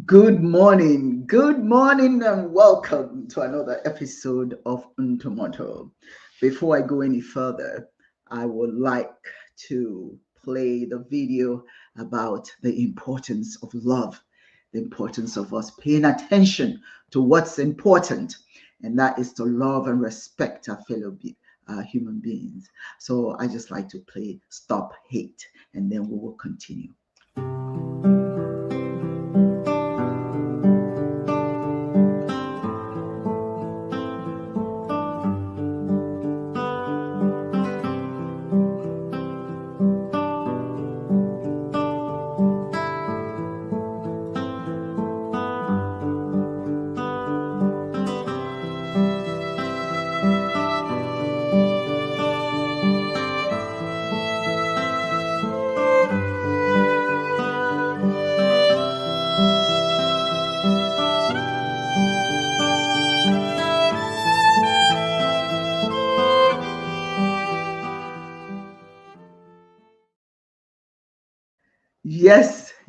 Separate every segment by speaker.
Speaker 1: Good morning, and welcome to another episode of Untomato. Before I go any further, I would like to play the video about the importance of love, the importance of us paying attention to what's important, and that is to love and respect our fellow human beings. So I just like to play Stop Hate, and then we will continue.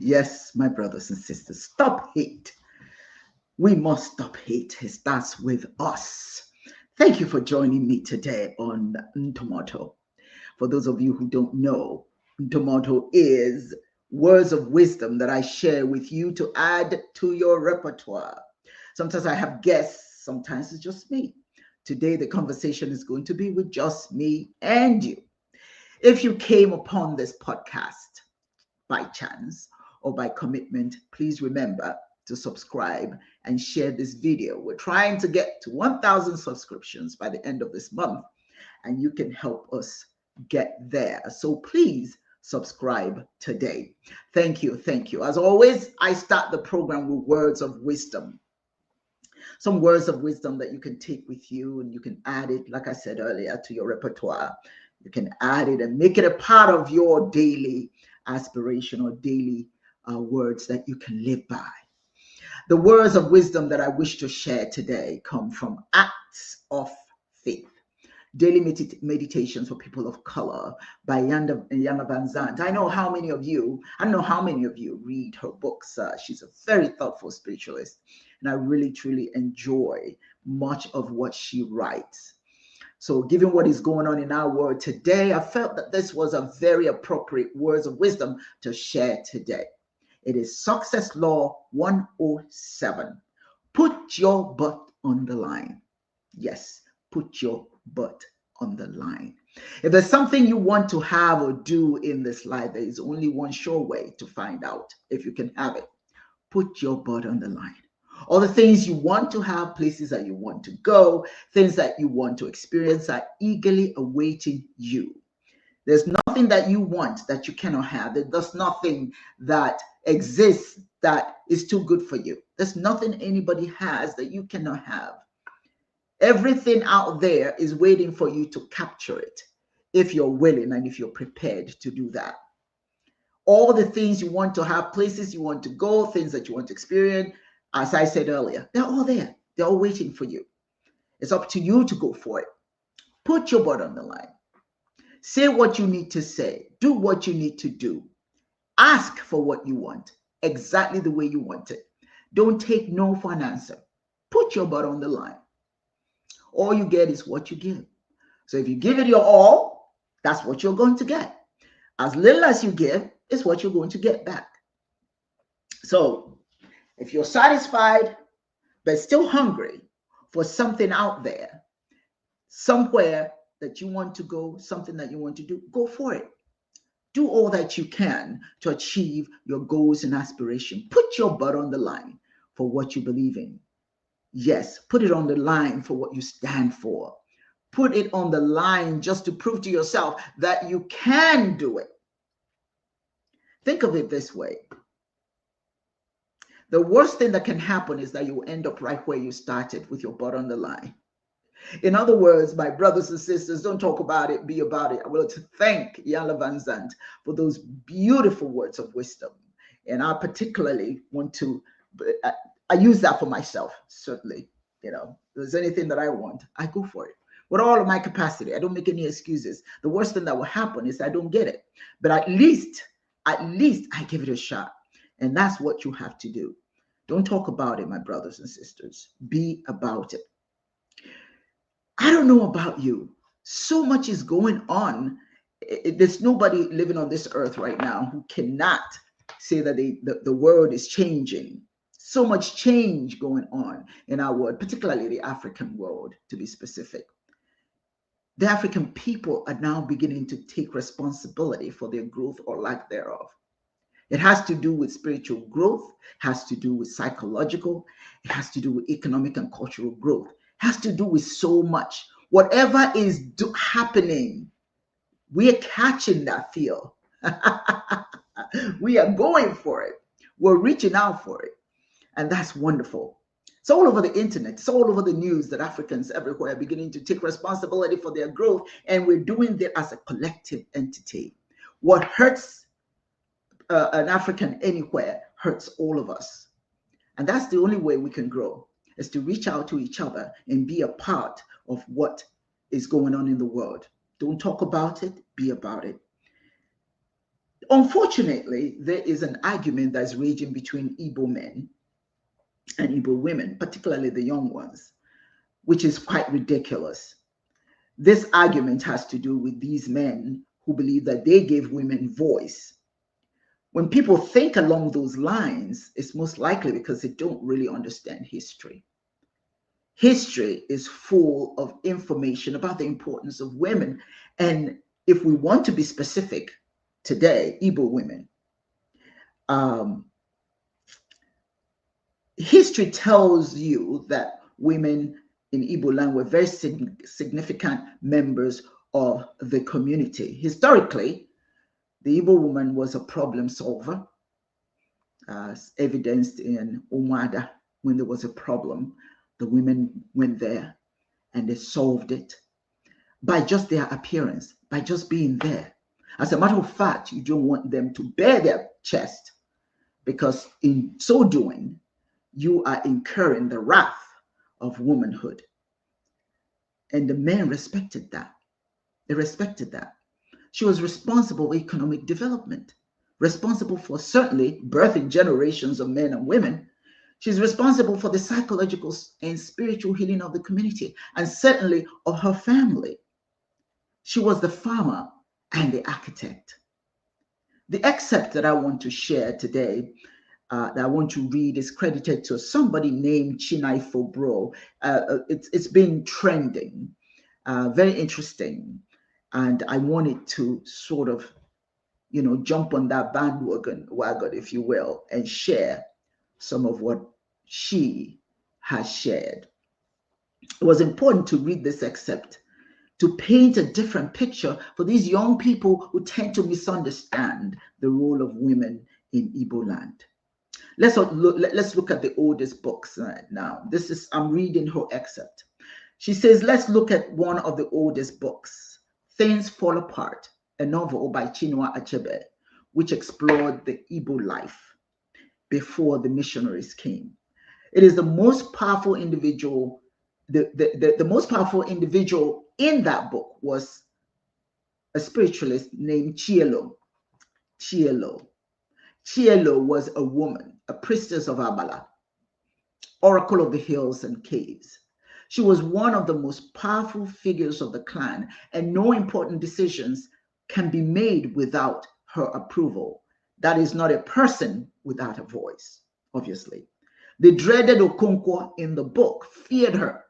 Speaker 1: Yes, my brothers and sisters, stop hate. We must stop hate. It starts with us. Thank you for joining me today on Tomato. For those of you who don't know, Tomato is words of wisdom that I share with you to add to your repertoire. Sometimes I have guests, sometimes it's just me. Today, the conversation is going to be with just me and you. If you came upon this podcast by chance or by commitment, please remember to subscribe and share this video. We're trying to get to 1,000 subscriptions by the end of this month, and you can help us get there. So please subscribe today. Thank you. As always, I start the program with words of wisdom. Some words of wisdom that you can take with you, and you can add it, like I said earlier, to your repertoire. You can add it and make it a part of your daily aspiration or daily words that you can live by. The words of wisdom that I wish to share today come from Acts of Faith, Daily Meditations for People of Color by Yana Van Zandt. I don't know how many of you read her books. She's a very thoughtful spiritualist, and I really, truly enjoy much of what she writes. So given what is going on in our world today, I felt that this was a very appropriate words of wisdom to share today. It is Success Law 107. Put your butt on the line. Yes, put your butt on the line. If there's something you want to have or do in this life, there is only one sure way to find out if you can have it. Put your butt on the line. All the things you want to have, places that you want to go, things that you want to experience are eagerly awaiting you. There's nothing that you want that you cannot have. There's nothing that exists that is too good for you. There's nothing anybody has that you cannot have. Everything out there is waiting for you to capture it if you're willing and if you're prepared to do that. All the things you want to have, places you want to go, things that you want to experience, as I said earlier, they're all there. They're all waiting for you. It's up to you to go for it. Put your butt on the line. Say what you need to say. Do what you need to do. Ask for what you want, exactly the way you want it. Don't take no for an answer. Put your butt on the line. All you get is what you give. So if you give it your all, that's what you're going to get. As little as you give is what you're going to get back. So if you're satisfied, but still hungry for something out there, somewhere that you want to go, something that you want to do, go for it. Do all that you can to achieve your goals and aspirations. Put your butt on the line for what you believe in. Yes, put it on the line for what you stand for. Put it on the line just to prove to yourself that you can do it. Think of it this way. The worst thing that can happen is that you end up right where you started with your butt on the line. In other words, my brothers and sisters, don't talk about it, be about it. I want to thank Yala Van Zandt for those beautiful words of wisdom. And I particularly want to, I use that for myself, certainly. You know, if there's anything that I want, I go for it. With all of my capacity, I don't make any excuses. The worst thing that will happen is I don't get it. But at least I give it a shot. And that's what you have to do. Don't talk about it, my brothers and sisters. Be about it. I don't know about you. So much is going on. There's nobody living on this earth right now who cannot say that the world is changing. So much change going on in our world, particularly the African world, to be specific. The African people are now beginning to take responsibility for their growth or lack thereof. It has to do with spiritual growth, has to do with psychological, it has to do with economic and cultural growth, it has to do with so much. Whatever is happening, we are catching that feel. We are going for it. We're reaching out for it. And that's wonderful. It's all over the internet. It's all over the news that Africans everywhere are beginning to take responsibility for their growth. And we're doing that as a collective entity. What hurts an African anywhere hurts all of us. And that's the only way we can grow, is to reach out to each other and be a part of what is going on in the world. Don't talk about it, be about it. Unfortunately, there is an argument that's raging between Igbo men and Igbo women, particularly the young ones, which is quite ridiculous. This argument has to do with these men who believe that they gave women voice. When people think along those lines, it's most likely because they don't really understand history. History is full of information about the importance of women. And if we want to be specific today, Igbo women, history tells you that women in Iboland were very significant members of the community. Historically, the Igbo woman was a problem solver, as evidenced in Umwada. When there was a problem, the women went there and they solved it by just their appearance, by just being there. As a matter of fact, you don't want them to bare their chest, because in so doing, you are incurring the wrath of womanhood. And the men respected that. They respected that. She was responsible for economic development, responsible for certainly birthing generations of men and women. She's responsible for the psychological and spiritual healing of the community, and certainly of her family. She was the farmer and the architect. The excerpt that I want to share today, that I want to read, is credited to somebody named Chinai Bro. It's been trending, very interesting. And I wanted to sort of, jump on that bandwagon, if you will, and share some of what she has shared. It was important to read this excerpt to paint a different picture for these young people who tend to misunderstand the role of women in Iboland. Let's look at the oldest books now. I'm reading her excerpt. She says, let's look at one of the oldest books, Things Fall Apart, a novel by Chinua Achebe, which explored the Igbo life before the missionaries came. It is the most powerful individual. The most powerful individual in that book was a spiritualist named Chielo. Chielo was a woman, a priestess of Abala, oracle of the hills and caves. She was one of the most powerful figures of the clan, and no important decisions can be made without her approval. That is not a person without a voice, obviously. The dreaded Okonkwo in the book feared her.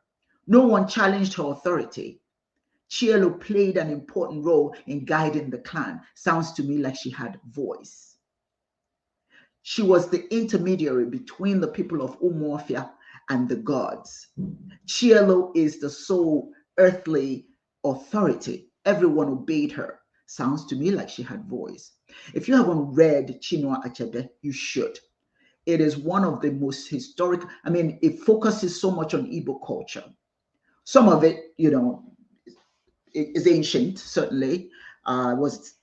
Speaker 1: No one challenged her authority. Chielo played an important role in guiding the clan. Sounds to me like she had voice. She was the intermediary between the people of Umuofia and the gods. Chielo is the sole earthly authority. Everyone obeyed her. Sounds to me like she had voice. If you haven't read Chinua Achebe, you should. It is one of the most historic, it focuses so much on Igbo culture. Some of it, is ancient, certainly, was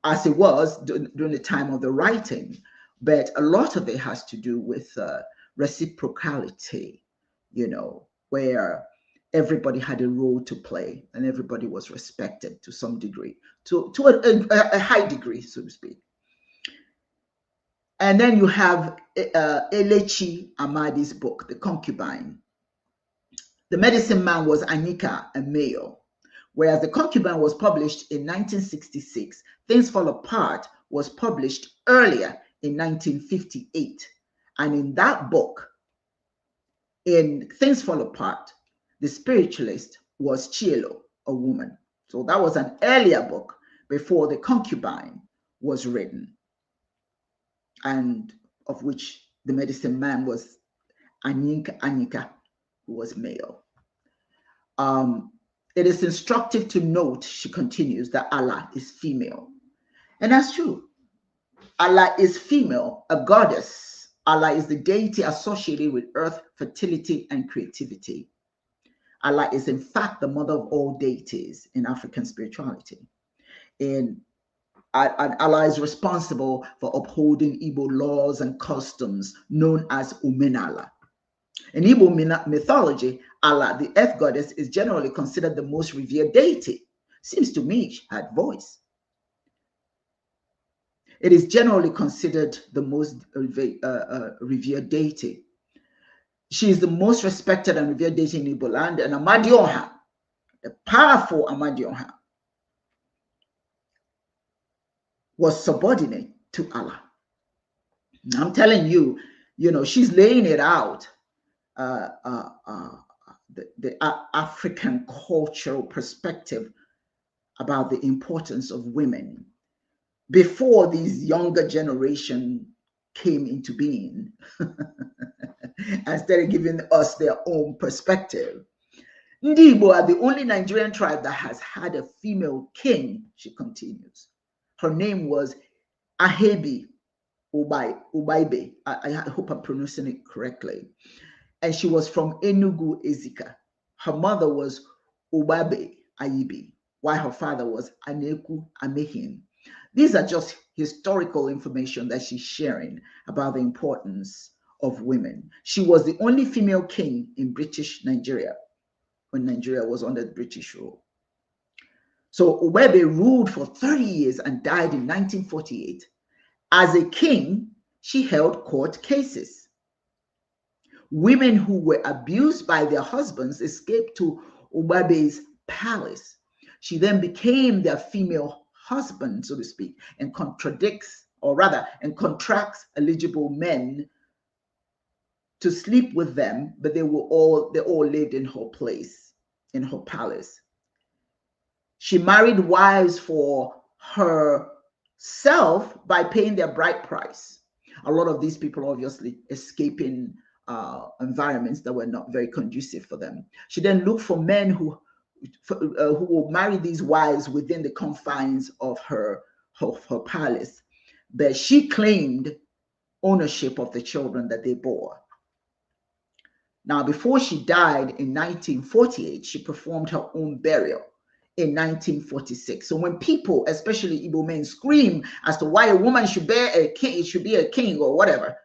Speaker 1: as it was during the time of the writing, but a lot of it has to do with reciprocality, where everybody had a role to play and everybody was respected to some degree, to a high degree, so to speak. And then you have Elechi Amadi's book, The Concubine. The Medicine Man was Anika, a male, whereas The Concubine was published in 1966. Things Fall Apart was published earlier in 1958. And in that book, in Things Fall Apart, the spiritualist was Chielo, a woman. So that was an earlier book before The Concubine was written, and of which the medicine man was Anika, who was male. It is instructive to note, she continues, that Allah is female. And that's true. Allah is female, a goddess. Allah is the deity associated with earth, fertility, and creativity. Allah is, in fact, the mother of all deities in African spirituality. And Allah is responsible for upholding Igbo laws and customs known as Umenala. In Igbo mythology, Allah, the earth goddess, is generally considered the most revered deity. Seems to me she had voice. It is generally considered the most revered deity. She is the most respected and revered deity in Iboland, and Amadioha, the powerful Amadioha, was subordinate to Allah. I'm telling you, she's laying it out. The African cultural perspective about the importance of women before these younger generation came into being and started giving us their own perspective. Ndi Igbo are the only Nigerian tribe that has had a female king, she continues. Her name was Ahebi Ubaibe. I hope I'm pronouncing it correctly. And she was from Enugu Ezika. Her mother was Ubabe Ayibi, while her father was Aneku Amehin. These are just historical information that she's sharing about the importance of women. She was the only female king in British Nigeria when Nigeria was under the British rule. So Ubabe ruled for 30 years and died in 1948. As a king, she held court cases. Women who were abused by their husbands escaped to Ubabe's palace. She then became their female husband, so to speak, and contracts eligible men to sleep with them, but they all lived in her place, in her palace. She married wives for herself by paying their bride price. A lot of these people obviously escaping environments that were not very conducive for them. She then looked for men who will marry these wives within the confines of her palace, but she claimed ownership of the children that they bore. Now, before she died in 1948, she performed her own burial in 1946. So when people, especially Igbo men, scream as to why a woman should bear a king, should be a king or whatever,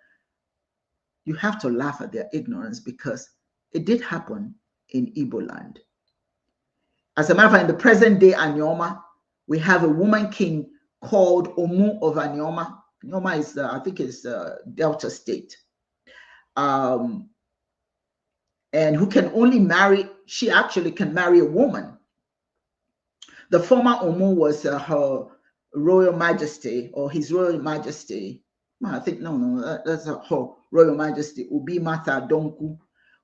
Speaker 1: you have to laugh at their ignorance, because it did happen in Iboland. As a matter of fact, in the present day Anioma, we have a woman king called Omu of Anioma. Anioma is, I think it's Delta State. And who can only marry, she actually can marry a woman. The former Omu was her Royal Majesty, or His Royal Majesty. I think, no, that's her Royal Majesty, Ubi Mata Donku,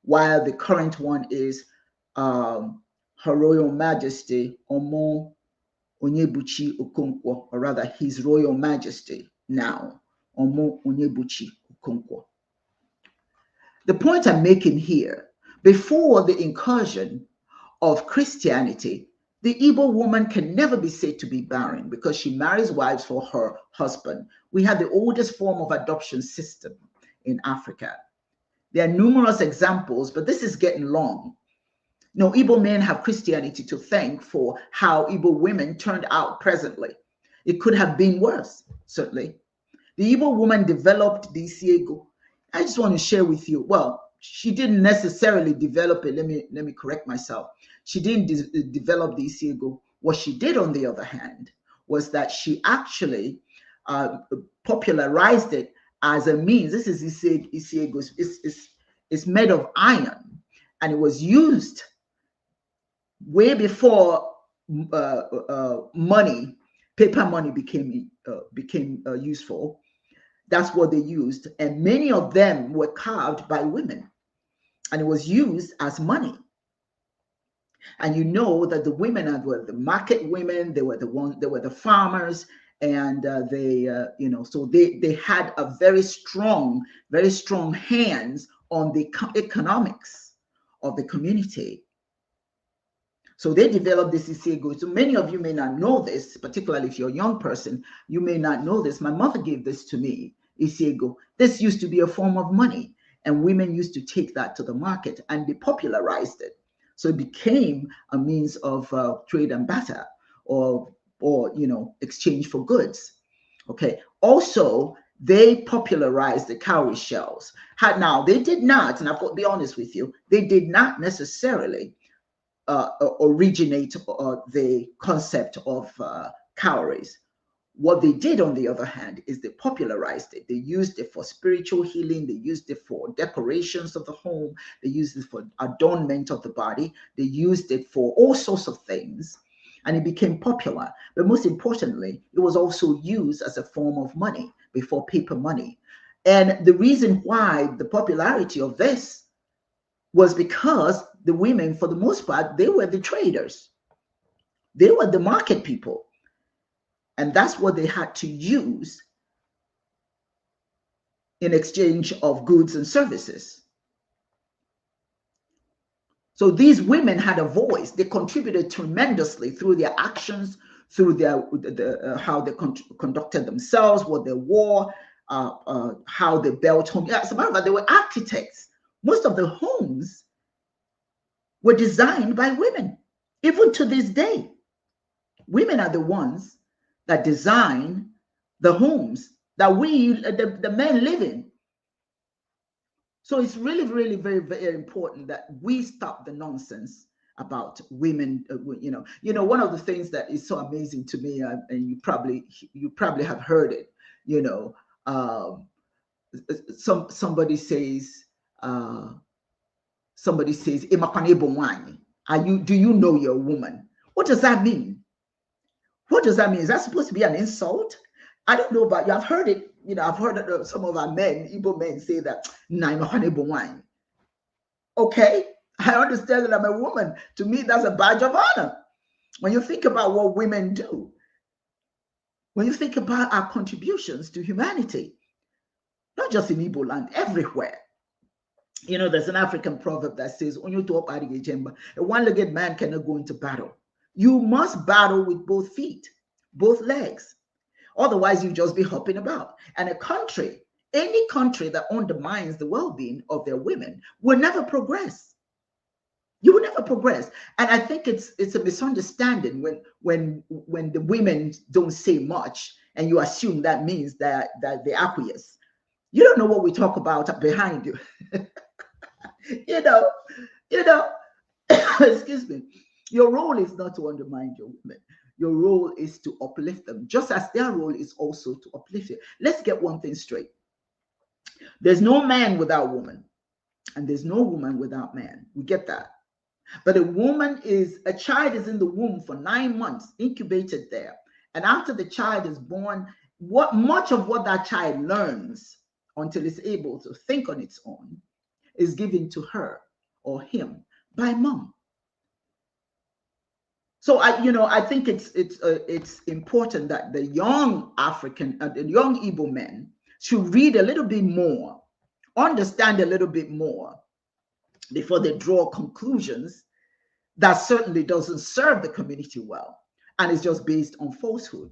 Speaker 1: while the current one is Her Royal Majesty Omo Onyebuchi Okonkwo, or rather His Royal Majesty now, Omo Onyebuchi Okonkwo. The point I'm making here, before the incursion of Christianity, the Igbo woman can never be said to be barren because she marries wives for her husband. We have the oldest form of adoption system in Africa. There are numerous examples, but this is getting long. No, Igbo men have Christianity to thank for how Igbo women turned out presently. It could have been worse, certainly. The Igbo woman developed the Isiego. I just want to share with you. Well, she didn't necessarily develop it. Let me correct myself. She didn't develop the Isiego. What she did, on the other hand, was that she actually popularized it as a means. This is Isiego. It's made of iron, and it was used way before money, paper money became useful. That's what they used, and many of them were carved by women, and it was used as money. And you know that the women were the market women; they were the farmers, and so they had a very strong hands on the economics of the community. So they developed this Isiego. So many of you may not know this, particularly if you're a young person, you may not know this. My mother gave this to me, Isiego. This used to be a form of money, and women used to take that to the market, and they popularized it. So it became a means of trade and barter, or exchange for goods. Okay. Also, they popularized the cowrie shells. Now, they did not, and I've got to be honest with you, they did not necessarily originate the concept of cowries. What they did, on the other hand, is they popularized it. They used it for spiritual healing. They used it for decorations of the home. They used it for adornment of the body. They used it for all sorts of things, and it became popular. But most importantly, it was also used as a form of money before paper money. And the reason why the popularity of this was because the women, for the most part, they were the traders. They were the market people. And that's what they had to use in exchange of goods and services. So these women had a voice. They contributed tremendously through their actions, through their how they conducted themselves, what they wore, how they built homes. As a matter of fact, they were architects. Most of the homes were designed by women. Even to this day, women are the ones that design the homes that the men live in. So it's really, really very, very important that we stop the nonsense about women. One of the things that is so amazing to me, and you probably have heard it. Somebody says, do you know you're a woman? What does that mean? What does that mean? Is that supposed to be an insult? I don't know about you. I've heard it. I've heard some of our men, Igbo men, say that. Okay, I understand that I'm a woman. To me, that's a badge of honor. When you think about what women do, when you think about our contributions to humanity, not just in Iboland, everywhere. There's an African proverb that says, a one-legged man cannot go into battle. You must battle with both feet, both legs. Otherwise, you just be hopping about. And any country that undermines the well-being of their women will never progress. You will never progress. And I think it's a misunderstanding when the women don't say much and you assume that means that they acquiesce. You don't know what we talk about behind you. Excuse me. Your role is not to undermine your women. Your role is to uplift them, just as their role is also to uplift you. Let's get one thing straight. There's no man without woman, and there's no woman without man. We get that. But a child is in the womb for 9 months, incubated there. And after the child is born, much of what that child learns until it's able to think on its own is given to her or him by mom. So I think it's important that the young the young Igbo men should read a little bit more, understand a little bit more before they draw conclusions that certainly doesn't serve the community well and is just based on falsehood.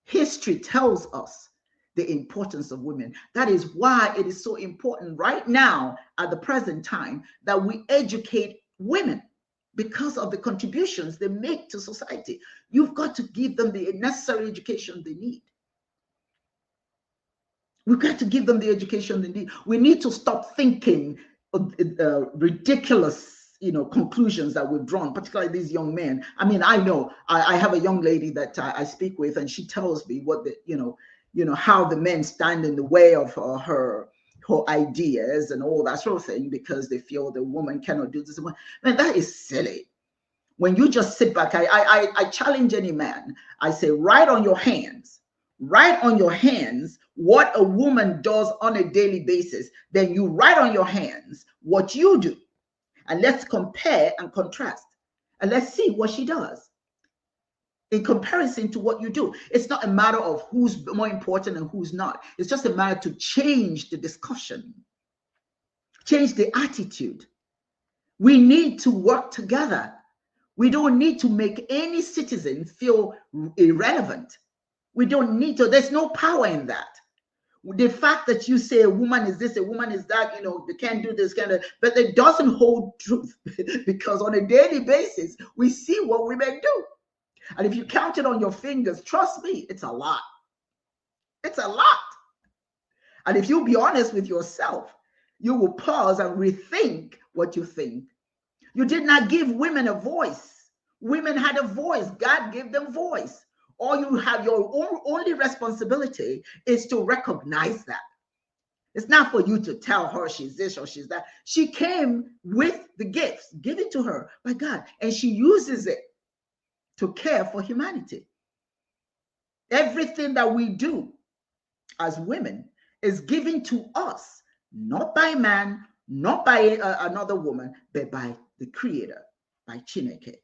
Speaker 1: History tells us the importance of women. That is why it is so important right now at the present time that we educate women. because of the contributions they make to society. You've got to give them the necessary education they need. We've got to give them the education they need. We need to stop thinking ridiculous, conclusions that we've drawn, particularly these young men. I mean, I know I have a young lady that I speak with, and she tells me what how the men stand in the way of her ideas and all that sort of thing, because they feel the woman cannot do this. Man, that is silly. When you just sit back, I challenge any man. I say, write on your hands what a woman does on a daily basis. Then you write on your hands what you do. And let's compare and contrast. And let's see what she does in comparison to what you do. It's not a matter of who's more important and who's not. It's just a matter to change the discussion, change the attitude. We need to work together. We don't need to make any citizen feel irrelevant. We don't need to. There's no power in that. The fact that you say a woman is this, a woman is that, they can't do this, but it doesn't hold truth because on a daily basis, we see what women do. And if you count it on your fingers, trust me, it's a lot. It's a lot. And if you be honest with yourself, you will pause and rethink what you think. You did not give women a voice. Women had a voice. God gave them voice. All you have, your only responsibility is to recognize that. It's not for you to tell her she's this or she's that. She came with the gifts given to her by God, and she uses it to care for humanity. Everything that we do as women is given to us, not by man, not by another woman, but by the Creator, by Chineke.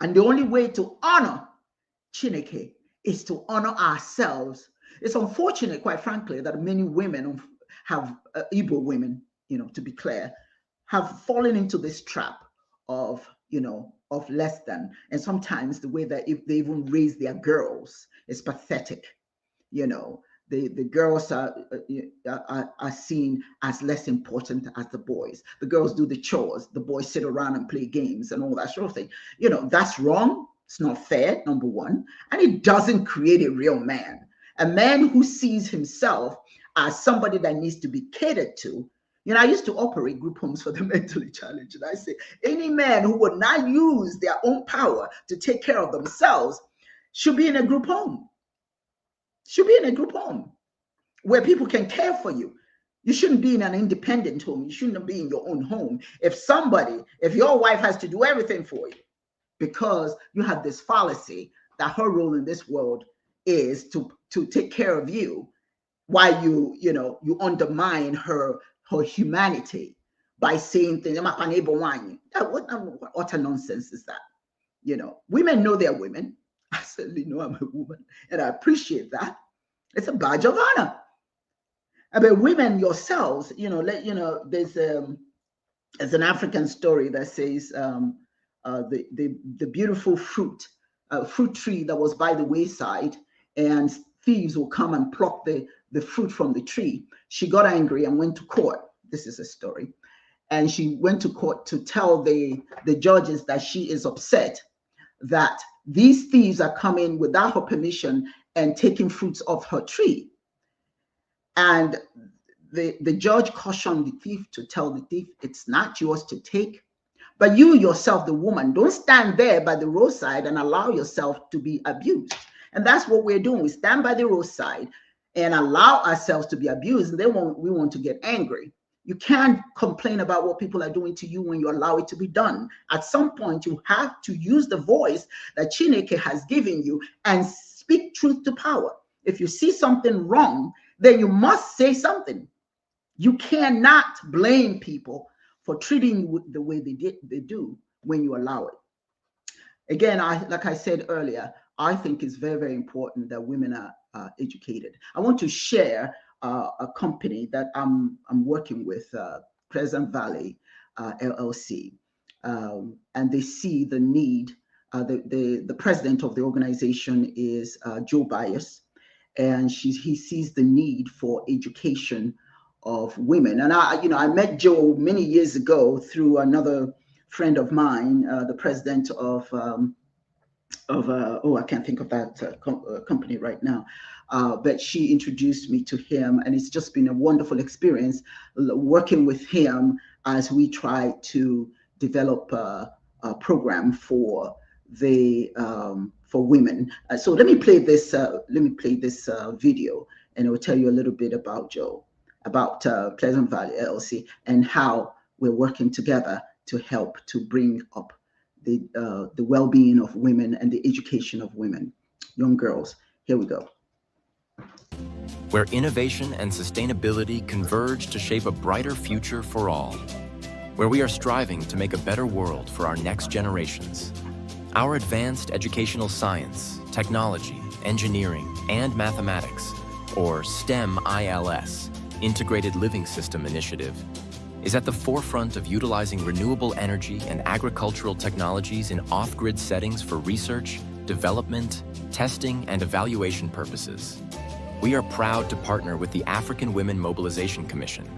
Speaker 1: And the only way to honor Chineke is to honor ourselves. It's unfortunate, quite frankly, that many women have, Igbo women, to be clear, have fallen into this trap of, of less than. And sometimes the way that if they even raise their girls is pathetic. The girls are seen as less important as the boys. The girls do the chores. The boys sit around and play games and all that sort of thing. That's wrong. It's not fair, number one. And it doesn't create a real man. A man who sees himself as somebody that needs to be catered to. I used to operate group homes for the mentally challenged. And I say, any man who would not use their own power to take care of themselves should be in a group home. Should be in a group home where people can care for you. You shouldn't be in an independent home. You shouldn't be in your own home. If your wife has to do everything for you because you have this fallacy that her role in this world is to take care of you, while you undermine her humanity by saying things. What utter nonsense is that? Women know they're women. I certainly know I'm a woman, and I appreciate that. It's a badge of honor. But women yourselves, there's an African story that says the beautiful fruit tree that was by the wayside, and thieves will come and pluck the fruit from the tree. She got angry and went to court. This is a story. And she went to court to tell the judges that she is upset that these thieves are coming without her permission and taking fruits off her tree. And the judge cautioned the thief to tell the thief it's not yours to take. But you yourself, the woman, don't stand there by the roadside and allow yourself to be abused. And that's what we're doing. We stand by the roadside and allow ourselves to be abused. And then we want to get angry. You can't complain about what people are doing to you when you allow it to be done. At some point, you have to use the voice that Chineke has given you and speak truth to power. If you see something wrong, then you must say something. You cannot blame people for treating you the way they do when you allow it. Again, like I said earlier, I think it's very, very important that women are educated. I want to share a company that I'm working with, Pleasant Valley LLC, and they see the need. The president of the organization is Joe Bias, and he sees the need for education of women. And I met Joe many years ago through friend of mine, the president of I can't think of that company right now, but she introduced me to him, and it's just been a wonderful experience working with him as we try to develop a program for the for women. So let me play this. Video, and it will tell you a little bit about Pleasant Valley LLC and how we're working together to help to bring up the well-being of women and the education of women, young girls. Here we go.
Speaker 2: Where innovation and sustainability converge to shape a brighter future for all. Where we are striving to make a better world for our next generations. Our advanced educational science, technology, engineering, and mathematics, or STEM ILS, Integrated Living System Initiative, is at the forefront of utilizing renewable energy and agricultural technologies in off-grid settings for research, development, testing, and evaluation purposes. We are proud to partner with the African Women Mobilization Commission,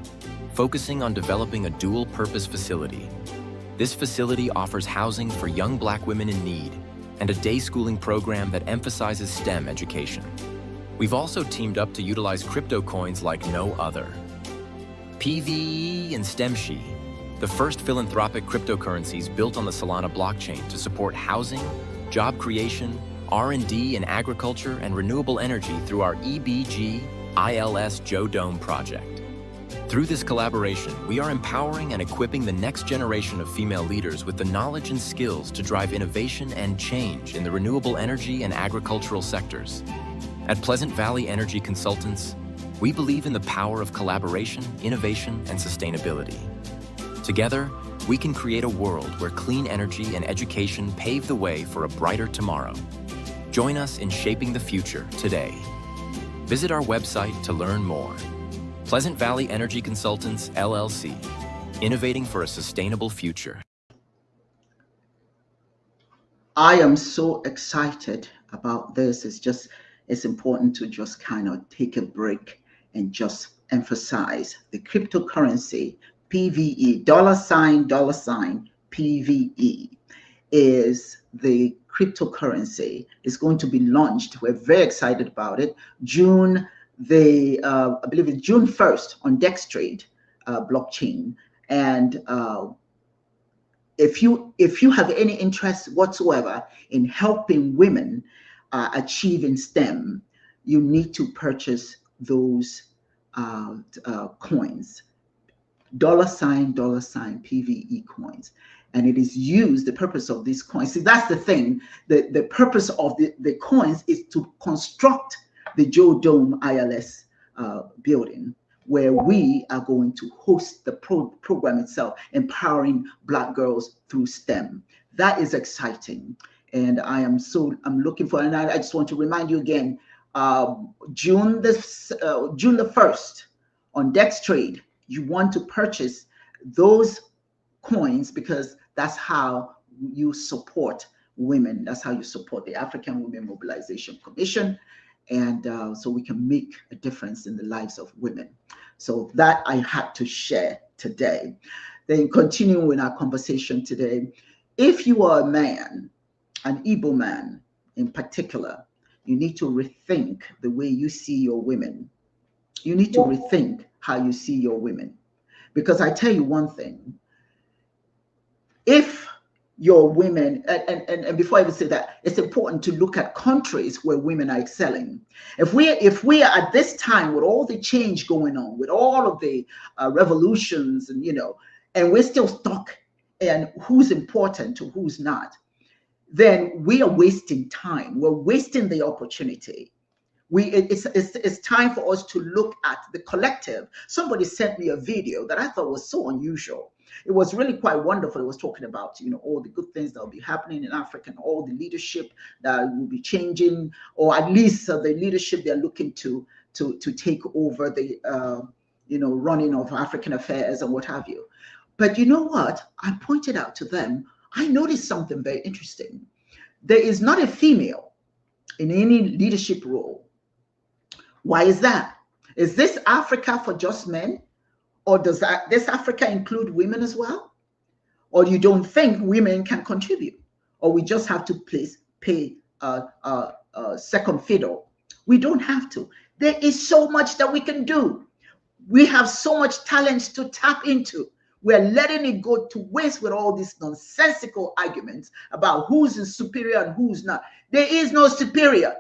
Speaker 2: focusing on developing a dual-purpose facility. This facility offers housing for young Black women in need and a day schooling program that emphasizes STEM education. We've also teamed up to utilize crypto coins like no other. PVE and STEMSHI, the first philanthropic cryptocurrencies built on the Solana blockchain to support housing, job creation, R&D in agriculture, and renewable energy through our EBG ILS Joe Dome project. Through this collaboration, we are empowering and equipping the next generation of female leaders with the knowledge and skills to drive innovation and change in the renewable energy and agricultural sectors. At Pleasant Valley Energy Consultants, we believe in the power of collaboration, innovation, and sustainability. Together, we can create a world where clean energy and education pave the way for a brighter tomorrow. Join us in shaping the future today. Visit our website to learn more. Pleasant Valley Energy Consultants, LLC, innovating for a sustainable future.
Speaker 1: I am so excited about this. It's important to just kind of take a break and just emphasize the cryptocurrency, PVE, $ PVE, is the cryptocurrency. It's going to be launched. We're very excited about it. I believe it's June 1st on Dextrade blockchain. And if you have any interest whatsoever in helping women achieve in STEM, you need to purchase those coins, $ PVE coins. And it is used, the purpose of these coins, see, that's the thing, the purpose of the coins is to construct the Joe Dome ILS building, where we are going to host the program itself, empowering Black girls through STEM. That is exciting. And I'm looking for, and I just want to remind you again, June the 1st on Dextrade, you want to purchase those coins, because that's how you support women. That's how you support the African Women Mobilization Commission. And so we can make a difference in the lives of women. So that I had to share today. Then continuing with our conversation today, if you are a man, an Igbo man in particular, you need to rethink the way you see your women. You need to rethink how you see your women. Because I tell you one thing, if your women, and before I even say that, it's important to look at countries where women are excelling. If we are at this time with all the change going on, with all of the revolutions, and and we're still stuck in who's important to who's not, then we are wasting time. We're wasting the opportunity. It's time for us to look at the collective. Somebody sent me a video that I thought was so unusual. It was really quite wonderful. It was talking about, all the good things that will be happening in Africa and all the leadership that will be changing, or at least the leadership they're looking to take over the, running of African affairs and what have you. But you know what? I pointed out to them, I noticed something very interesting. There is not a female in any leadership role. Why is that? Is this Africa for just men? Or does this Africa include women as well? or you don't think women can contribute, or we just have to pay second fiddle. We don't have to. There is so much that we can do. We have so much talent to tap into. We're letting it go to waste with all these nonsensical arguments about who's superior and who's not. There is no superior.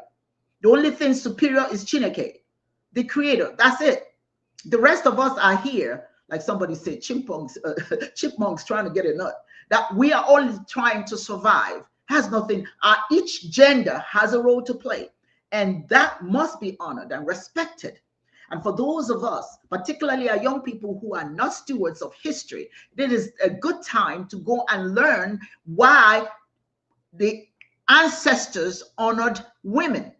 Speaker 1: The only thing superior is Chineke, the creator. That's it. The rest of us are here, like somebody said, chipmunks trying to get a nut. That we are all trying to survive. Has nothing. Each gender has a role to play, and that must be honored and respected. And for those of us, particularly our young people who are not stewards of history, it is a good time to go and learn why the ancestors honored women.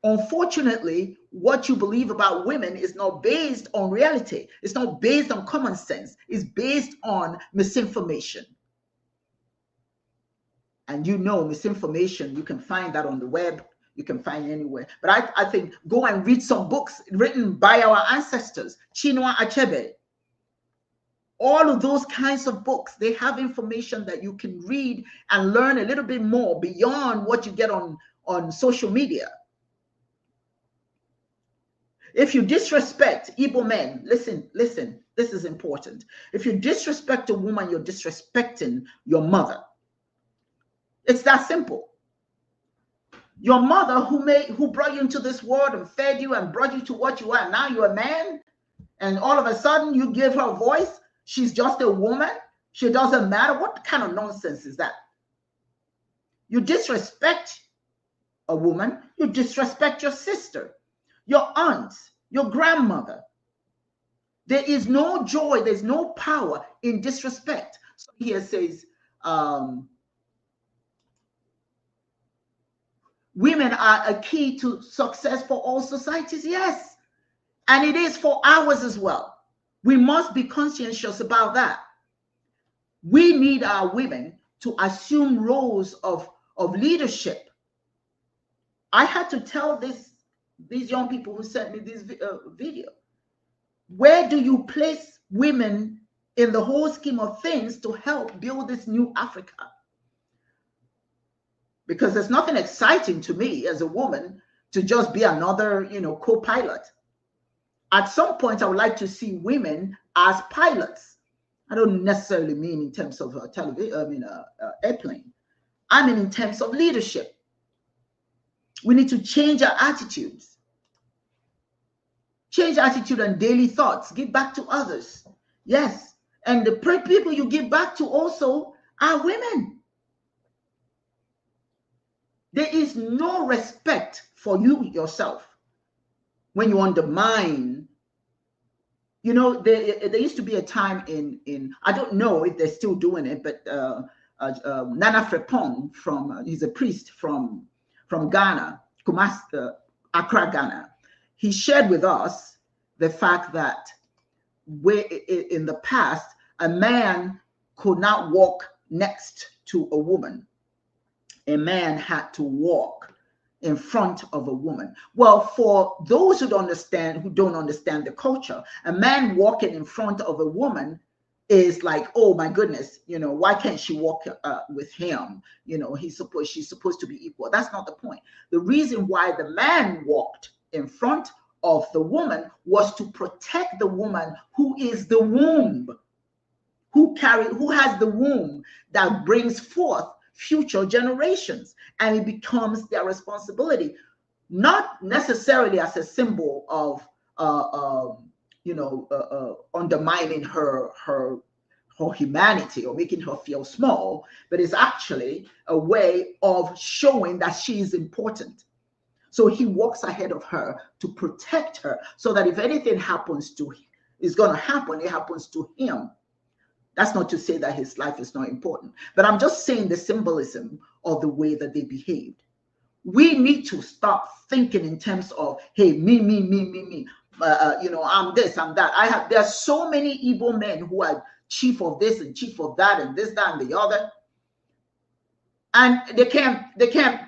Speaker 1: Unfortunately, what you believe about women is not based on reality. It's not based on common sense. It's based on misinformation. And you know, misinformation, you can find that on the web. You can find anywhere. But I think go and read some books written by our ancestors, Chinua Achebe. All of those kinds of books, they have information that you can read and learn a little bit more beyond what you get on social media. If you disrespect Igbo men, listen, this is important. If you disrespect a woman, you're disrespecting your mother. It's that simple. Your mother who brought you into this world and fed you and brought you to what you are. Now you're a man, and all of a sudden you give her a voice. She's just a woman. She doesn't matter. What kind of nonsense is that? You disrespect a woman. You disrespect your sister, your aunt, your grandmother. There is no joy. There's no power in disrespect. So here says, women are a key to success for all societies. Yes. And it is for ours as well. We must be conscientious about that. We need our women to assume roles of leadership. I had to tell these young people who sent me this video. Where do you place women in the whole scheme of things to help build this new Africa? Because there's nothing exciting to me as a woman to just be another, co-pilot. At some point, I would like to see women as pilots. I don't necessarily mean in terms of airplane. I mean in terms of leadership. We need to change our attitudes. Change attitude and daily thoughts. Give back to others. Yes. And the people you give back to also are women. There is no respect for you yourself when you undermine. There used to be a time in I don't know if they're still doing it, but Nana Frepong he's a priest from Ghana, Accra, Ghana. He shared with us the fact that in the past, a man could not walk next to a woman. A man had to walk in front of a woman. Well, for those who don't understand the culture, a man walking in front of a woman is like, oh my goodness, why can't she walk with him? She's supposed to be equal. That's not the point. The reason why the man walked in front of the woman was to protect the woman who is the womb, who has the womb that brings forth future generations, and it becomes their responsibility, not necessarily as a symbol of undermining her humanity or making her feel small, but it's actually a way of showing that she is important. So he walks ahead of her to protect her, so that if anything happens it happens to him. That's not to say that his life is not important, but I'm just saying the symbolism of the way that they behaved. We need to stop thinking in terms of, hey, me. I'm this, I'm that. There are so many Igbo men who are chief of this and chief of that and this, that, and the other, and they can't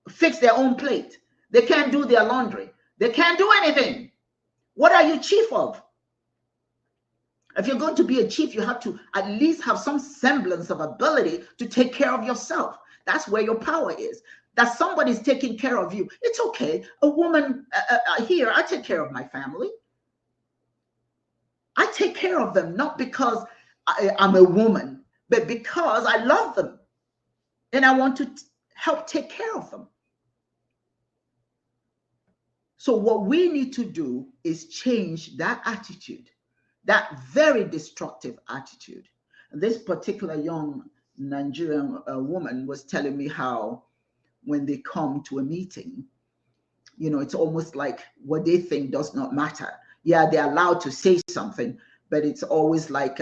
Speaker 1: fix their own plate. They can't do their laundry. They can't do anything. What are you chief of? If you're going to be a chief, you have to at least have some semblance of ability to take care of yourself. That's where your power is. That somebody's taking care of you. It's okay. A woman here, I take care of my family. I take care of them, not because I'm a woman, but because I love them and I want to help take care of them. So what we need to do is change that attitude, that very destructive attitude. This particular young Nigerian woman was telling me how when they come to a meeting, you know, it's almost like what they think does not matter. Yeah, they're allowed to say something, but it's always like,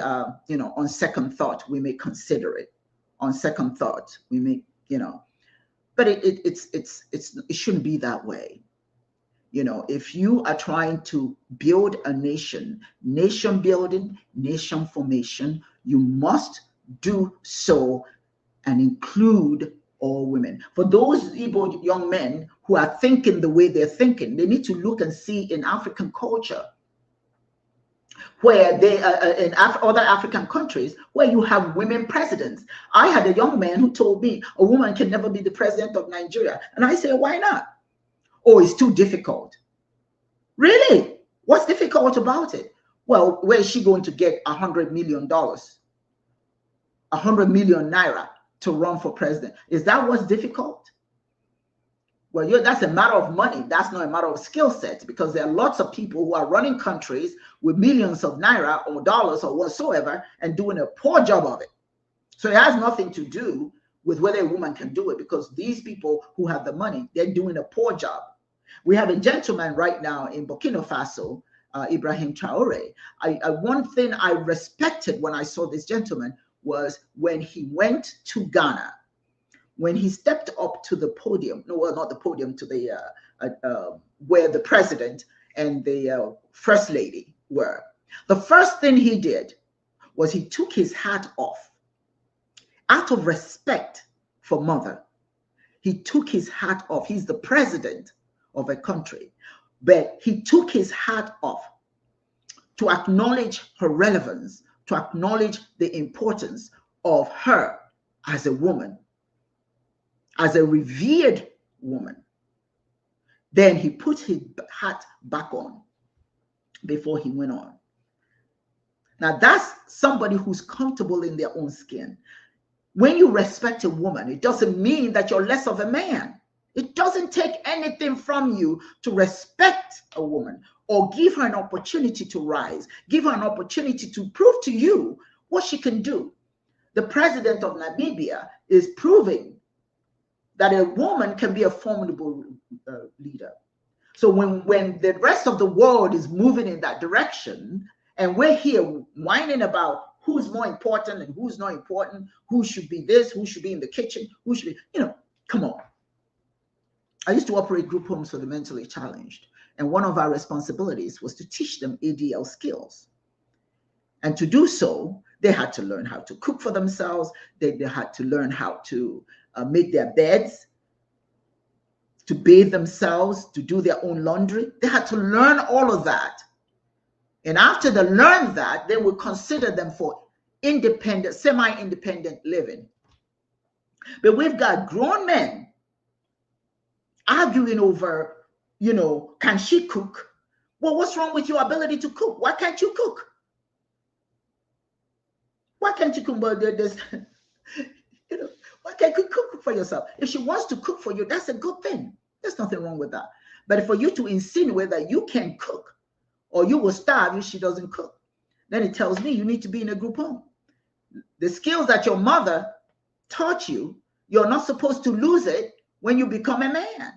Speaker 1: you know, on second thought, we may consider it. On second thought, we may, you know, but it shouldn't be that way. You know, if you are trying to build a nation, nation building, nation formation, you must do so and include all women. For those Igbo young men who are thinking the way they're thinking, they need to look and see in African culture, where they in other African countries, where you have women presidents. I had a young man who told me a woman can never be the president of Nigeria. And I say, why not? Oh, it's too difficult. Really? What's difficult about it? Well, where is she going to get $100 million, 100 million naira to run for president? Is that what's difficult? Well, that's a matter of money. That's not a matter of skill set, because there are lots of people who are running countries with millions of naira or dollars or whatsoever and doing a poor job of it. So it has nothing to do with whether a woman can do it, because these people who have the money, they're doing a poor job. We have a gentleman right now in Burkina Faso, Ibrahim Traore. One thing I respected when I saw this gentleman was when he went to Ghana, when he stepped up to the podium, no, well, not the podium, to the where the president and the first lady were. The first thing he did was he took his hat off out of respect for mother. He took his hat off. He's the president of a country, but he took his hat off to acknowledge her relevance, to acknowledge the importance of her as a woman, as a revered woman. Then he put his hat back on before he went on. Now that's somebody who's comfortable in their own skin. When you respect a woman, it doesn't mean that you're less of a man. It doesn't take anything from you to respect a woman or give her an opportunity to rise, give her an opportunity to prove to you what she can do. The president of Namibia is proving that a woman can be a formidable leader. So when the rest of the world is moving in that direction, and we're here whining about who's more important and who's not important, who should be this, who should be in the kitchen, who should be, you know, come on. I used to operate group homes for the mentally challenged, and one of our responsibilities was to teach them ADL skills. And to do so, they had to learn how to cook for themselves. They had to learn how to make their beds, to bathe themselves, to do their own laundry. They had to learn all of that. And after they learned that, they would consider them for independent, semi-independent living. But we've got grown men arguing over, you know, can she cook? Well, what's wrong with your ability to cook? Why can't you cook? Why can't you cook? Well, there's, you know, why can't you cook for yourself? If she wants to cook for you, that's a good thing. There's nothing wrong with that. But for you to insinuate that you can cook or you will starve if she doesn't cook, then it tells me you need to be in a group home. The skills that your mother taught you, you're not supposed to lose it when you become a man.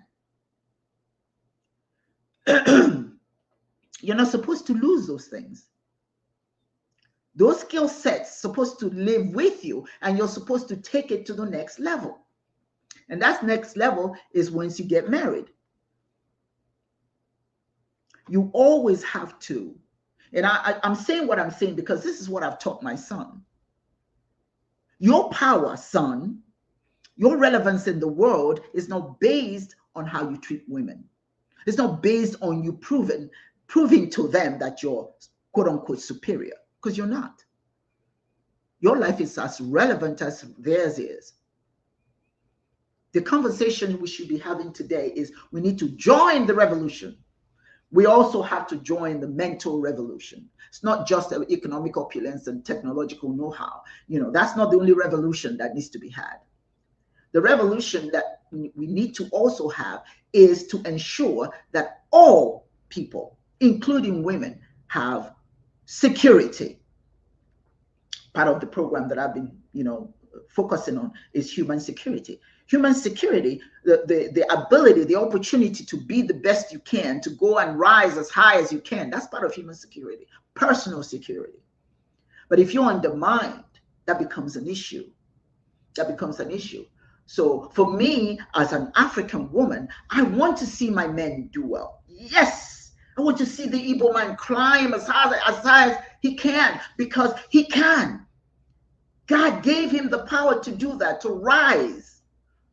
Speaker 1: You're not supposed to lose those things. Those skill sets supposed to live with you, and you're supposed to take it to the next level. And that next level is once you get married. You always have to, and I'm saying what I'm saying because this is what I've taught my son. Your power, son, your relevance in the world is not based on how you treat women. It's not based on you proving to them that you're quote unquote superior. because you're not. Your life is as relevant as theirs is. The conversation we should be having today is we need to join the revolution. We also have to join the mental revolution. It's not just economic opulence and technological know-how. That's not the only revolution that needs to be had. The revolution that we need to also have is to ensure that all people, including women, have security. Part of the program that I've been, focusing on is human security. Human security, the ability, the opportunity to be the best you can, to go and rise as high as you can. That's part of human security, personal security. But if you're undermined, that becomes an issue. So for me, as an African woman, I want to see my men do well. Yes, I want to see the Igbo man climb as high as he can, because he can. God gave him the power to do that, to rise,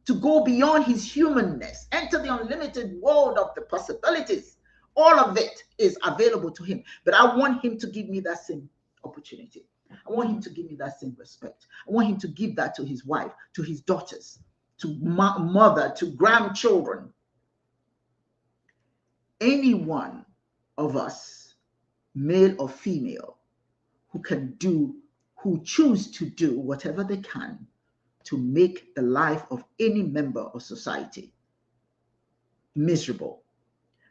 Speaker 1: to go beyond his humanness, enter the unlimited world of the possibilities. All of it is available to him. But I want him to give me that same opportunity. I want him to give me that same respect. I want him to give that to his wife, to his daughters, to mother, to grandchildren. Any one of us, male or female, who choose to do whatever they can to make the life of any member of society miserable,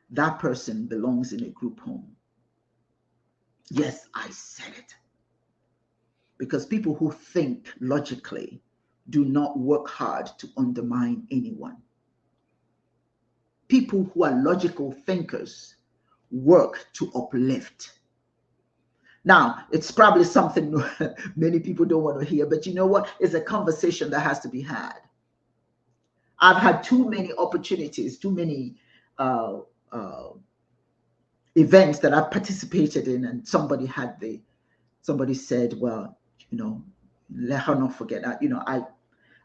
Speaker 1: that person belongs in a group home. Yes, I said it. Because people who think logically do not work hard to undermine anyone. People who are logical thinkers work to uplift. Now, it's probably something many people don't want to hear, but you know what? It's a conversation that has to be had. I've had too many opportunities, too many events that I've participated in, and somebody said, well, let her not forget that,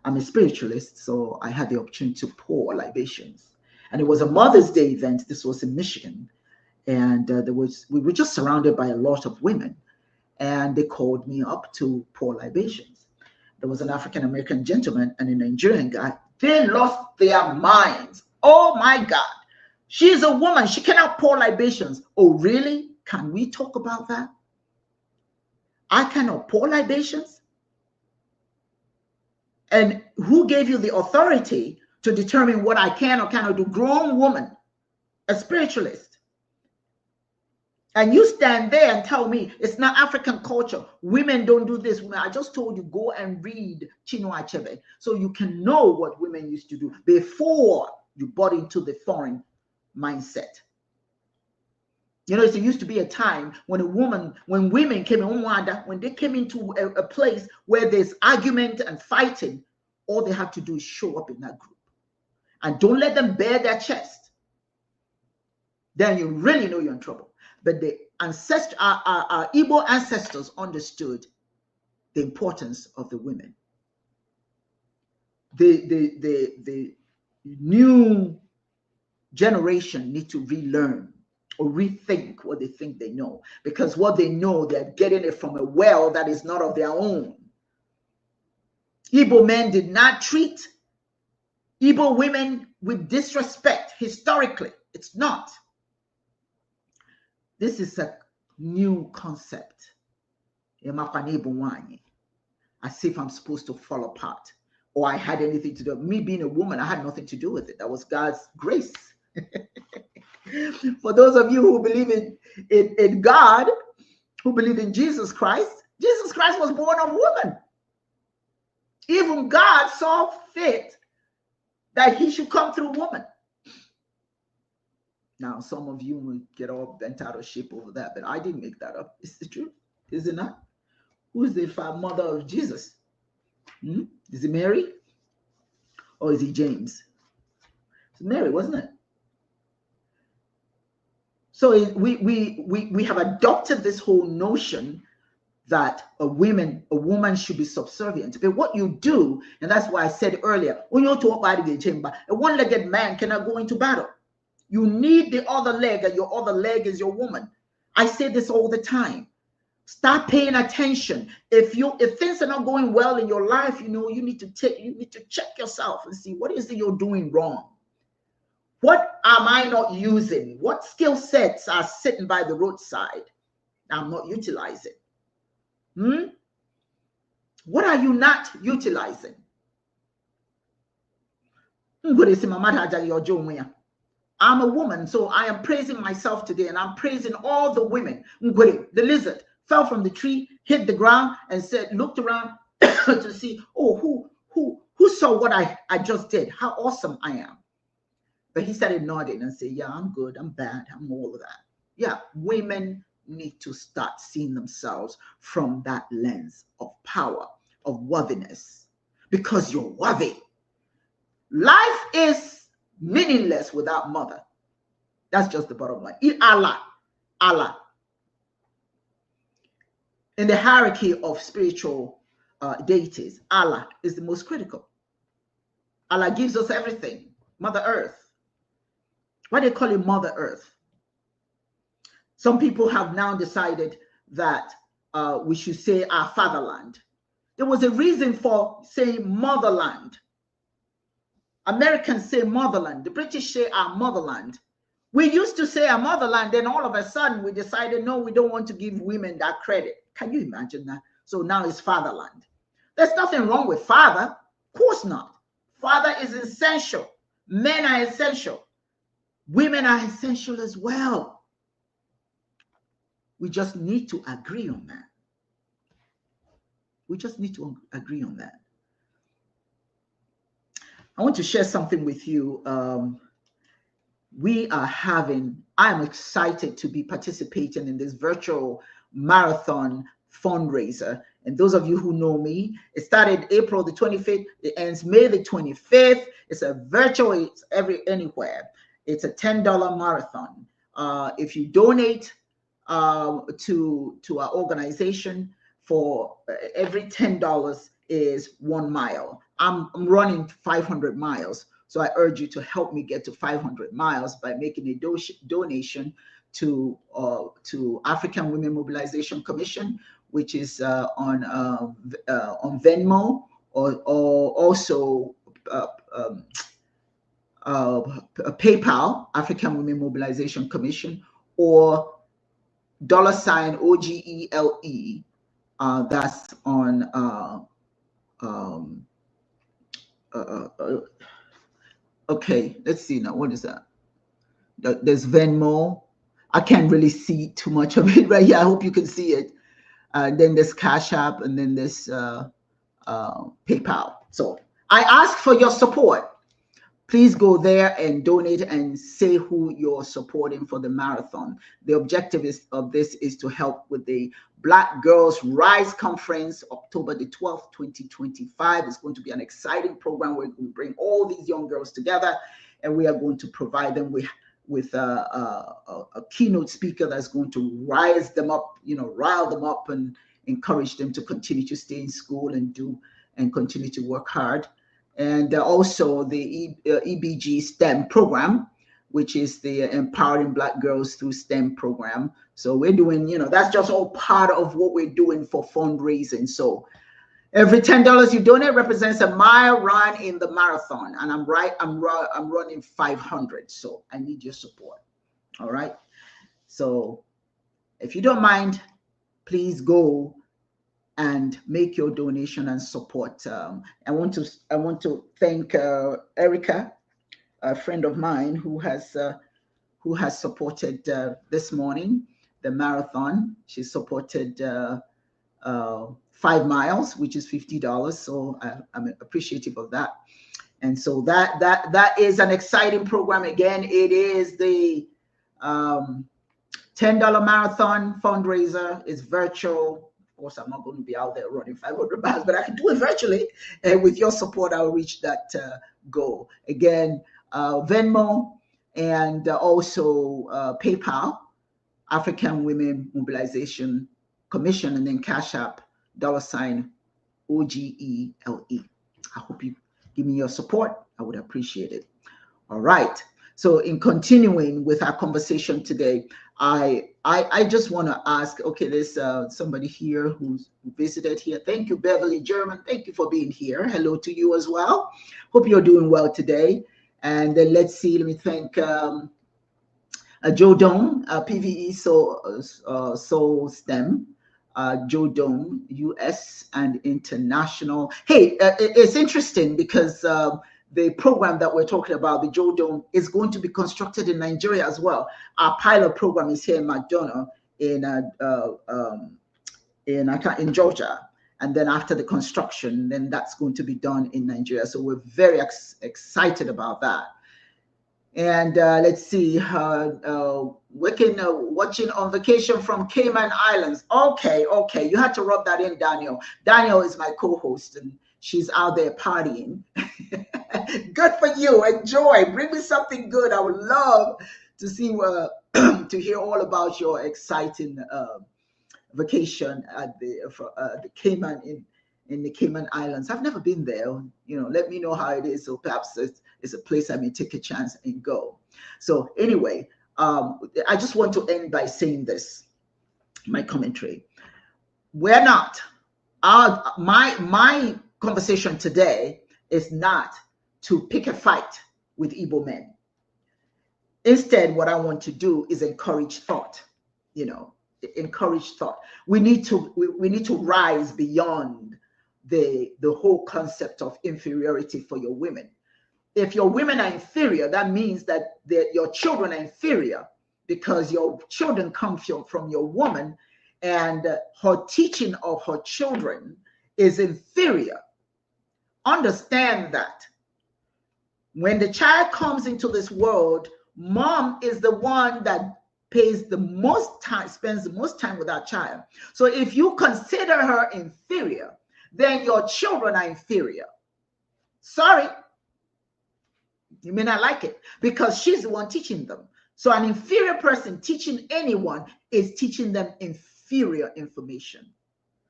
Speaker 1: I'm a spiritualist, so I had the opportunity to pour libations. And it was a Mother's Day event. This was in Michigan. And we were just surrounded by a lot of women, and they called me up to pour libations. There was an African-American gentleman and a Nigerian guy. They lost their minds. Oh my God. She's a woman. She cannot pour libations. Oh, really? Can we talk about that? I cannot pour libations? And who gave you the authority to determine what I can or cannot do? Grown woman, a spiritualist. And you stand there and tell me it's not African culture. Women don't do this. I just told you, go and read Chinua Achebe so you can know what women used to do before you bought into the foreign mindset. There used to be a time when women came in, when they came into a place where there's argument and fighting, all they have to do is show up in that group. And don't let them bare their chest. Then you really know you're in trouble. But the our Igbo ancestors understood the importance of the women. The new generation need to relearn or rethink what they think they know, because what they know, they're getting it from a well that is not of their own. Igbo men did not treat Igbo women with disrespect historically. It's not. This is a new concept. As if I'm supposed to fall apart or I had anything to do. Me being a woman, I had nothing to do with it. That was God's grace. For those of you who believe in God, who believe in Jesus Christ was born of woman. Even God saw fit that he should come through woman. Now, some of you will get all bent out of shape over that, but I didn't make that up. It's the truth, is it not? Who is the mother of Jesus? Is it Mary? Or is it James? It's Mary, wasn't it? So we have adopted this whole notion that a woman should be subservient. But what you do, and that's why I said earlier, when you talk about the chamber, a one-legged man cannot go into battle. You need the other leg, and your other leg is your woman. I say this all the time. Start paying attention. If things are not going well in your life, you need to check yourself and see, what is it you're doing wrong? What am I not using? What skill sets are sitting by the roadside I'm not utilizing? What are you not utilizing? I'm a woman, so I am praising myself today, and I'm praising all the women. The lizard fell from the tree, hit the ground, and looked around to see, oh, who saw what I just did? How awesome I am. But he started nodding and said, yeah, I'm good, I'm bad, I'm all of that. Yeah, women need to start seeing themselves from that lens of power, of worthiness, because you're worthy. Life is meaningless without mother. That's just the bottom line. Allah. In the hierarchy of spiritual deities, Allah is the most critical. Allah gives us everything. Mother Earth. Why do they call it Mother Earth? Some people have now decided that we should say our fatherland. There was a reason for saying motherland. Americans say motherland. The British say our motherland. We used to say our motherland, then all of a sudden we decided, no, we don't want to give women that credit. Can you imagine that? So now it's fatherland. There's nothing wrong with father. Of course not. Father is essential. Men are essential. Women are essential as well. We just need to agree on that. We just need to agree on that. I want to share something with you. I am excited to be participating in this virtual marathon fundraiser. And those of you who know me, it started April the 25th, it ends May the 25th. It's a virtual, it's anywhere. It's a $10 marathon. If you donate to our organization, for every $10 is 1 mile. I'm running 500 miles. So I urge you to help me get to 500 miles by making a donation to African Women Mobilization Commission, which is on Venmo, or also PayPal, African Women Mobilization Commission, or $OGELE. That's on okay, let's see now. What is that? There's Venmo. I can't really see too much of it right here. I hope you can see it. Then there's Cash App, and then there's PayPal. So I ask for your support. Please go there and donate and say who you're supporting for the marathon. The objective of this is to help with the Black Girls Rise Conference, October the 12th, 2025. It's going to be an exciting program where we can bring all these young girls together, and we are going to provide them with a keynote speaker that's going to rise them up, rile them up and encourage them to continue to stay in school and continue to work hard. And also the EBG STEM program, which is the Empowering Black Girls Through STEM program. So we're doing, that's just all part of what we're doing for fundraising. So every $10 you donate represents a mile run in the marathon. And I'm running 500. So I need your support. All right. So if you don't mind, please go and make your donation and support. I want to thank Erica, a friend of mine who has supported this morning the marathon. She supported 5 miles, which is $50. So I'm appreciative of that. And so that is an exciting program. Again, it is the $10 marathon fundraiser. It's virtual. Of course, I'm not going to be out there running 500 miles, but I can do it virtually. And with your support, I'll reach that goal. Again, Venmo and also PayPal, African Women Mobilization Commission, and then Cash App, $OGELE. I hope you give me your support. I would appreciate it. All right. So in continuing with our conversation today, I I just want to ask, okay, there's somebody here who visited here. Thank you, Beverly German. Thank you for being here. Hello to you as well. Hope you're doing well today. And then let's see, let me thank Joe Dome, PVE Soul STEM, Joe Dome, US and international. Hey, it's interesting because the program that we're talking about, the Joe Dome, is going to be constructed in Nigeria as well. Our pilot program is here in McDonough in Georgia. And then after the construction, then that's going to be done in Nigeria. So we're very excited about that. And let's see, watching on vacation from Cayman Islands. Okay, you had to rub that in, Daniel. Daniel is my co-host, and she's out there partying. Good for you. Enjoy. Bring me something good. I would love to see to hear all about your exciting vacation at the Cayman in the Cayman Islands. I've never been there. You know, let me know how it is. So perhaps it's a place I may take a chance and go. So anyway, I just want to end by saying this, my commentary. We're not, my conversation today is not to pick a fight with Igbo men. Instead, what I want to do is encourage thought, you know, encourage thought. We need to rise beyond the whole concept of inferiority for your women. If your women are inferior, that means that your children are inferior because your children come from your woman, and her teaching of her children is inferior. Understand that. When the child comes into this world, mom is the one that pays the most time, spends the most time with that child. So if you consider her inferior, then your children are inferior. Sorry. You may not like it because she's the one teaching them. So an inferior person teaching anyone is teaching them inferior information.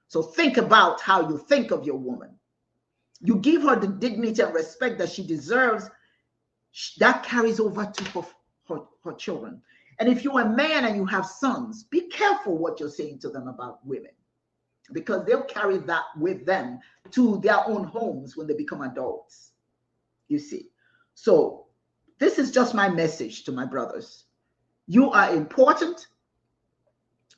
Speaker 1: So think about how you think of your woman. You give her the dignity and respect that she deserves. That carries over to her children. And if you're a man and you have sons, be careful what you're saying to them about women, because they'll carry that with them to their own homes when they become adults. You see. So this is just my message to my brothers. You are important.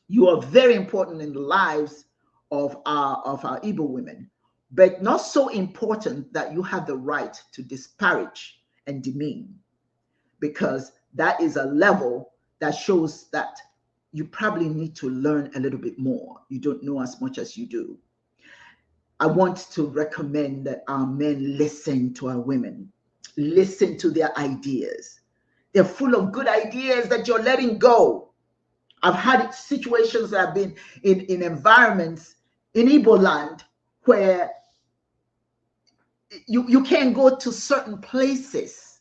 Speaker 1: You are very important in the lives of our Igbo women, but not so important that you have the right to disparage and demean, because that is a level that shows that you probably need to learn a little bit more. You don't know as much as you do. I want to recommend that our men listen to our women. Listen to their ideas. They're full of good ideas that you're letting go. I've had situations that I've been in environments in Iboland where you can't go to certain places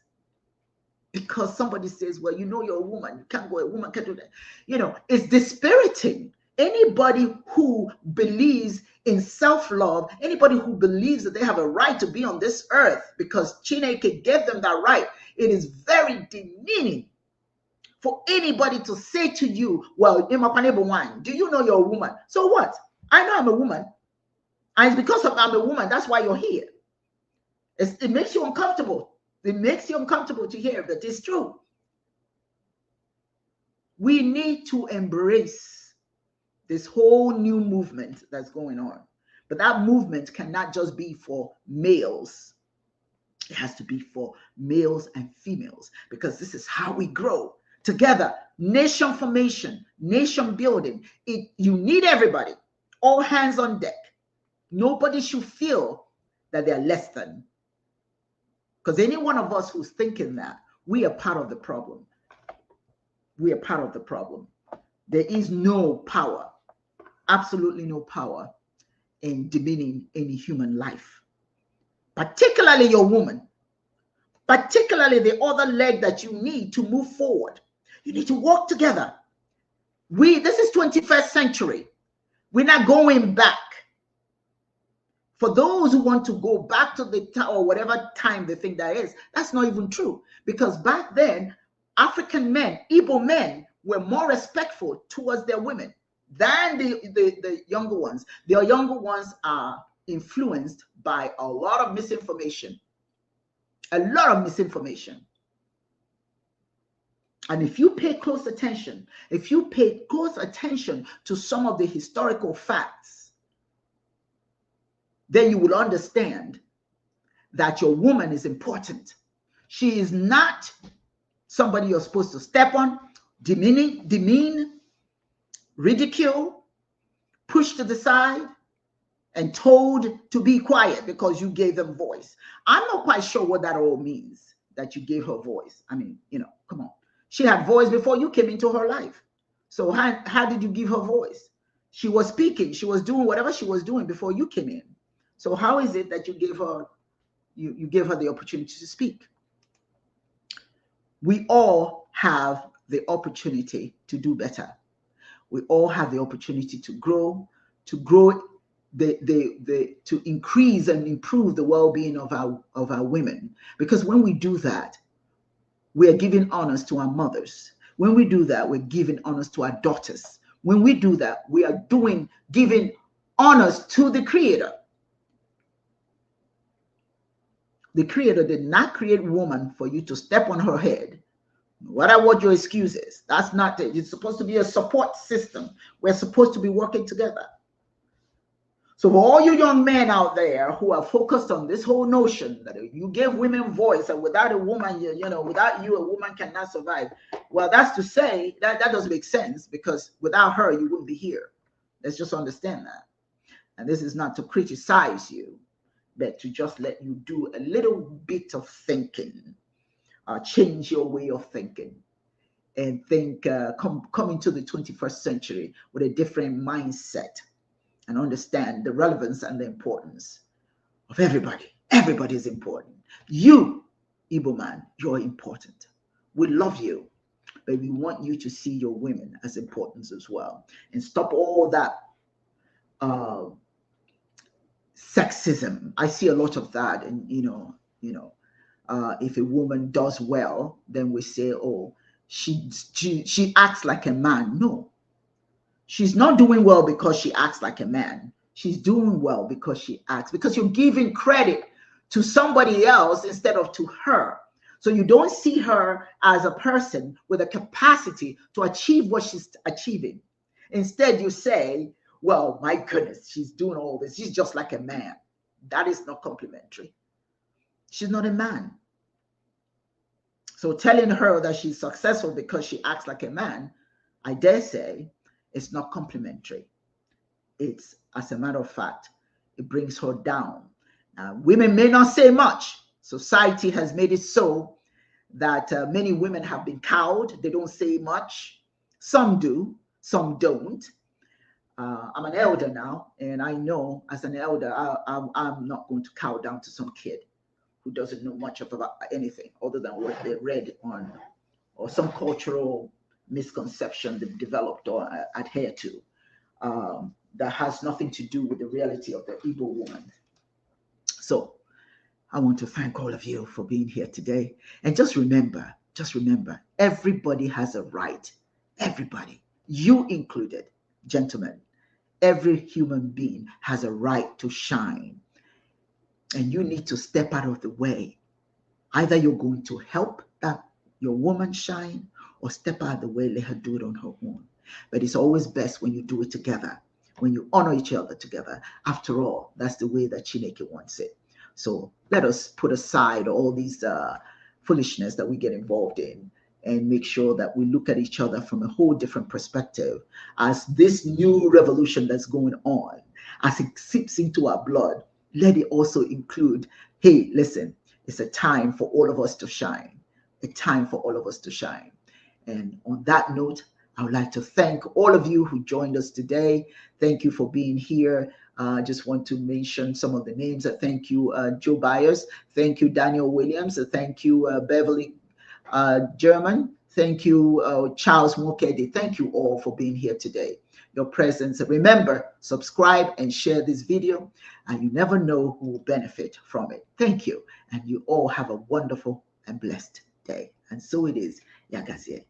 Speaker 1: because somebody says, well, you know, you're a woman. You can't go, a woman can't do that. You know, it's dispiriting. Anybody who believes in self-love, anybody who believes that they have a right to be on this earth because Chineke gave them that right, it is very demeaning for anybody to say to you, well, do you know you're a woman? So what? I know I'm a woman. And it's because I'm a woman, that's why you're here. It makes you uncomfortable. It makes you uncomfortable to hear that it's true. We need to embrace this whole new movement that's going on. But that movement cannot just be for males. It has to be for males and females, because this is how we grow together. Nation formation, nation building. You need everybody, all hands on deck. Nobody should feel that they're less than. Because any one of us who's thinking that, we are part of the problem. We are part of the problem. There is no power, absolutely no power in demeaning any human life, particularly your woman, particularly the other leg that you need to move forward. You need to work together. This is 21st century. We're not going back. For those who want to go back to the time or whatever time they think that is, that's not even true. Because back then, African men, Igbo men, were more respectful towards their women than the younger ones. The younger ones are influenced by a lot of misinformation. A lot of misinformation. And if you pay close attention, to some of the historical facts, then you will understand that your woman is important. She is not somebody you're supposed to step on, demean, ridicule, push to the side, and told to be quiet because you gave them voice. I'm not quite sure what that all means, that you gave her voice. I mean, come on. She had voice before you came into her life. So how did you give her voice? She was speaking. She was doing whatever she was doing before you came in. So how is it that you gave her the opportunity to speak? We all have the opportunity to do better. We all have the opportunity to grow, to increase and improve the well-being of our women. Because when we do that, we are giving honors to our mothers. When we do that, we're giving honors to our daughters. When we do that, we are giving honors to the Creator. The Creator did not create woman for you to step on her head. What your excuse is. That's not it. It's supposed to be a support system. We're supposed to be working together. So for all you young men out there who are focused on this whole notion that you give women voice and without a woman, without you, a woman cannot survive. Well, that's to say that doesn't make sense, because without her, you wouldn't be here. Let's just understand that. And this is not to criticize you, but to just let you do a little bit of thinking, change your way of thinking, and think, come into the 21st century with a different mindset, and understand the relevance and the importance of everybody. Everybody is important. You, Igbo man, you're important. We love you, but we want you to see your women as important as well, and stop all that sexism. I see a lot of that, and if a woman does well, then we say, oh, she acts like a man. No. She's not doing well because she acts like a man. She's doing well because she acts, because you're giving credit to somebody else instead of to her. So you don't see her as a person with a capacity to achieve what she's achieving. Instead, you say, well, my goodness, she's doing all this. She's just like a man. That is not complimentary. She's not a man. So telling her that she's successful because she acts like a man, I dare say, it's not complimentary. It's, as a matter of fact, it brings her down. Now, women may not say much. Society has made it so that many women have been cowed. They don't say much. Some do, some don't. I'm an elder now, and I know as an elder, I'm not going to cow down to some kid who doesn't know much about anything other than what they read on, or some cultural misconception they've developed or adhere to, that has nothing to do with the reality of the Igbo woman. So I want to thank all of you for being here today. And just remember, everybody has a right. Everybody, you included, gentlemen. Every human being has a right to shine. And you need to step out of the way. Either you're going to help your woman shine, or step out of the way, let her do it on her own. But it's always best when you do it together, when you honor each other together. After all, that's the way that Chineke wants it. So let us put aside all these foolishness that we get involved in, and make sure that we look at each other from a whole different perspective, as this new revolution that's going on, as it seeps into our blood, let it also include, hey, listen, it's a time for all of us to shine, a time for all of us to shine. And on that note, I would like to thank all of you who joined us today. Thank you for being here. I just want to mention some of the names. Thank you, Joe Byers. Thank you, Daniel Williams. Thank you, Beverly German. Thank you, Charles Mokedi. Thank you all for being here today. Your presence. Remember, subscribe and share this video, and you never know who will benefit from it. Thank you, and you all have a wonderful and blessed day. And so it is. Yagazie.